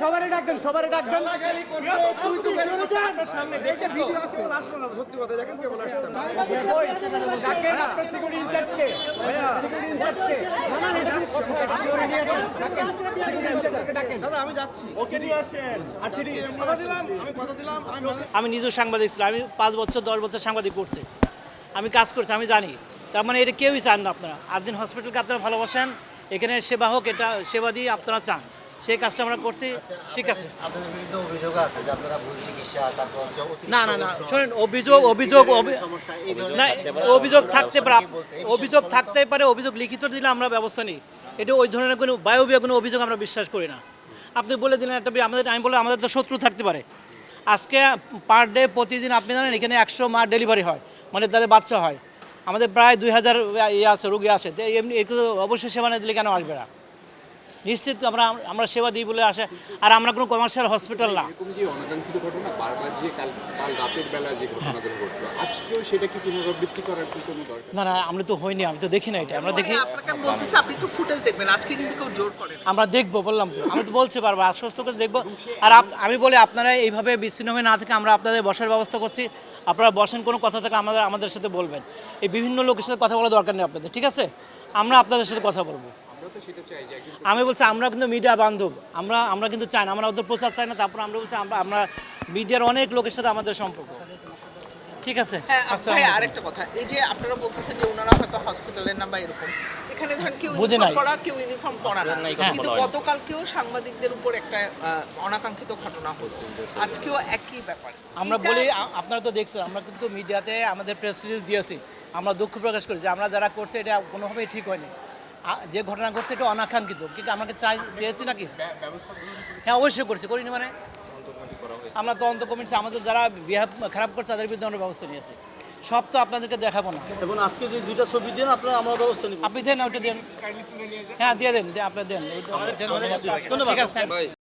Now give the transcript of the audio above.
সবারই ডাকবেন, সবারই ডাকবেন। ডাকেন আপনার সিকিউরিটি ইনচার্জকে। আমি নিজেও সাংবাদিক ছিলাম, আমি 5 বছর 10 বছর সাংবাদিক করছি, আমি কাজ করছি, আমি জানি। তার মানে এটা কেউই চান না আপনারা। আদিন হসপিটালকে আপনারা ভালোবাসেন, এখানে সেবা হোক, এটা সেবা দিয়ে আপনারা চান, সেই কাজটা আমরা করছি। ঠিক আছে, আপনাদের বিরুদ্ধে অভিযোগ আছে যে আপনারা ভুল চিকিৎসা, তারপর না না না শোনেন, না, অভিযোগ থাকতে পারে, অভিযোগ থাকতেই পারে, অভিযোগ লিখিত দিলে আমরা ব্যবস্থা নিই। এটা ওই ধরনের কোনো বায়বীয় কোনো অভিযোগ আমরা বিশ্বাস করি না। আপনি বলে দিলেন একটা আমাদের, আমি বললাম আমাদের তো শত্রু থাকতে পারে। আজকে পার ডে প্রতিদিন আপনি জানেন এখানে 100 মা ডেলিভারি হয়, মানে তাদের বাচ্চা হয়। আমাদের প্রায় 2000 ইয়ে আছে, রোগী আছে। তো এমনি একটু অবশ্যই সেবা না দিলে কেন আসবে না? নিশ্চিত আমরা সেবা দিই বলে আসে। আর আমরা কোনো কমার্শিয়াল হসপিটাল না। এরকম যে অনাকাঙ্ক্ষিত ঘটনা বারবার, যে কাল রাতের বেলা যে ঘটনাগুলো ঘটলো, আজকেও সেটা কি পুনরাবৃত্তি করার কি কোনো দরকার? না না, আমরা তো হইনি, আমি তো দেখি না এটা। আমরা দেখি, আপনাকে বলতেছি আপনি একটু ফুটেজ দেখবেন, আজকে কিন্তু কেউ জোর করে না। আমরা দেখবো, বললাম তো, আমি তো বলছি পারবো, আশ্বস্ত করে দেখবো। আর আমি বলি আপনারা এইভাবে বিচ্ছিন্ন হয়ে না থেকে আমরা আপনাদের বসার ব্যবস্থা করছি। আপনারা বসেন, কোনো কথা থাকে আমাদের সাথে বলবেন। এই বিভিন্ন লোকের সাথে কথা বলার দরকার নেই আপনাদের, ঠিক আছে? আমরা আপনাদের সাথে কথা বলবো। আমি বলছি আমরা কিন্তু মিডিয়া বান্ধব, আমরা কিন্তু চাই না, আমরা ওদের প্রচার চাই না। তারপর আমরা বলছি আমরা মিডিয়ার অনেক লোকের সাথে আমাদের সম্পর্ক, ঠিক আছে? হ্যাঁ ভাই, আরেকটা কথা, এই যে আপনারা বলতেছেন যে ওনারা হয়তো হসপিটালের নাম বা এরকম, এখানে ধরেন কেউ ইউনিফর্ম পরা, কেউ ইউনিফর্ম পরা না, কিন্তু গতকালকেও সাংবাদিকদের উপর একটা অনাকাঙ্ক্ষিত ঘটনা হয়েছে, আজকেও একই ব্যাপার। আমরা বলি, আপনারা তো দেখছেন, আমরা কিন্তু মিডিয়াতে আমাদের প্রেস রিলিজ দিয়েছি, আমরা দুঃখ প্রকাশ করি যে আমরা যারা করছে এটা কোনোভাবেই ঠিক হয়নি। যে ঘটনা ঘটছে এটা অনাকাঙ্ক্ষিত, কিন্তু আমাকে চেয়েছি নাকি? হ্যাঁ অবশ্যই করছি, করিনি মানে? আমরা তদন্ত কমিটি, আমাদের যারা বিহেভ খারাপ করছে তাদের বিরুদ্ধে আমরা ব্যবস্থা নিয়েছি। সব তো আপনাদেরকে দেখাবো না। এখন আজকে যে 2টা ছবি দেন আপনারা, আমরা ব্যবস্থা নিব। আপনি দেন, ওইটা দেন। হ্যাঁ দিয়ে দেন, আপনি দেন। ধন্যবাদ।